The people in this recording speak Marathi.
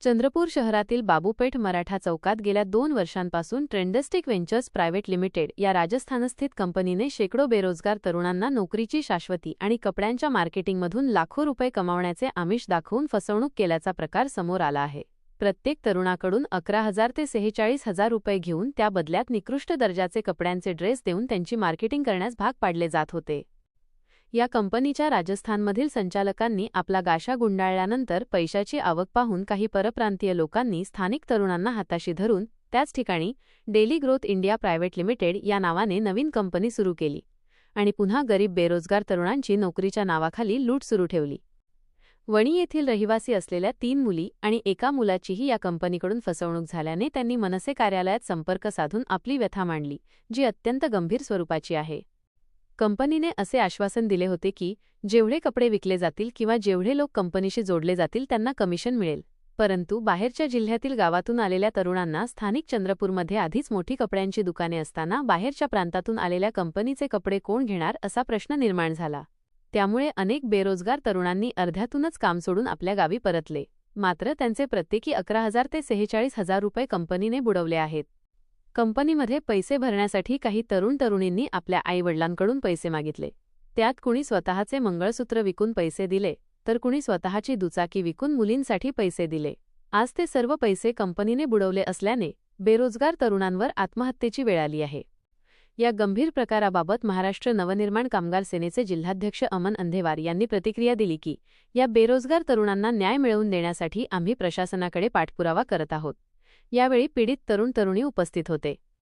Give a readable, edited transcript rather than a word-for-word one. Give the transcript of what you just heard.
चंद्रपूर शहरातील बाबूपेठ मराठा चौकात गेल्या 2 वर्षांपासून ट्रेंडस्टिक व्हेंचर्स प्रायव्हेट लिमिटेड या राजस्थानस्थित कंपनीने शेकडो बेरोजगार तरुणांना नोकरीची शाश्वती आणि कपड्यांच्या मार्केटिंगमधून लाखो रुपये कमावण्याचे आमिष दाखवून फसवणूक केल्याचा प्रकार समोर आला आहे। प्रत्येक तरुणाकडून 11,000 ते 46,000 रुपये घेऊन त्या बदल्यात निकृष्ट दर्जाचे कपड्यांचे ड्रेस देऊन त्यांची मार्केटिंग करण्यास भाग पाडले जात होते। या कंपनीच्या राजस्थानमधील संचालकांनी आपला गाशा गुंडाळल्यानंतर पैशाची आवक पाहून काही परप्रांतीय लोकांनी स्थानिक तरुणांना हाताशी धरून त्याच ठिकाणी daily growth India private limited या नावाने नवीन कंपनी सुरू केली आणि पुन्हा गरीब बेरोजगार तरुणांची नोकरीच्या नावाखाली लूट सुरू ठेवली। वणी येथील रहिवासी असलेल्या 3 मुली आणि एका मुलाचीही या कंपनीकडून फसवणूक झाल्याने त्यांनी मनसे कार्यालयात संपर्क साधून आपली व्यथा मांडली, जी अत्यंत गंभीर स्वरूपाची आहे। कंपनीने असे आश्वासन दिले होते की जेवढे कपडे विकले जातील किंवा जेवढे लोक कंपनीशी जोडले जातील त्यांना कमिशन मिळेल, परंतु बाहेरच्या जिल्ह्यातील गावातून आलेल्या तरुणांना स्थानिक चंद्रपूरमध्ये आधीच मोठी कपड्यांची दुकाने असताना बाहेरच्या प्रांतातून आलेल्या कंपनीचे कपडे कोण घेणार असा प्रश्न निर्माण झाला। त्यामुळे अनेक बेरोजगार तरुणांनी अर्ध्यातूनच काम सोडून आपल्या गावी परतले, मात्र त्यांचे प्रत्येकी 11,000 ते 46,000 रुपये कंपनीने बुडवले आहेत। कंपनीमध्ये पैसे भरण्यासाठी काही तरुणींनी आपल्या आई-वडिलांकडून पैसे मागितले। त्यात कुणी स्वतःचे मंगळसूत्र विकून पैसे दिले, तर कुणी स्वतःची दुचाकी विकून मुलींसाठी पैसे दिले। आज ते सर्व पैसे कंपनीने बुडवले असल्याने बेरोजगार तरुणांवर आत्महत्येची वेळ आली आहे। या गंभीर प्रकाराबाबत महाराष्ट्र नवनिर्माण कामगार सेनेचे जिल्हाध्यक्ष अमन अंधेवार यांनी प्रतिक्रिया दिली की या बेरोजगार तरुणांना न्याय मिळवून देण्यासाठी आम्ही प्रशासनाकडे पाठपुरावा करत आहोत। यावेळी पीडित तरुण-तरुणी उपस्थित होते।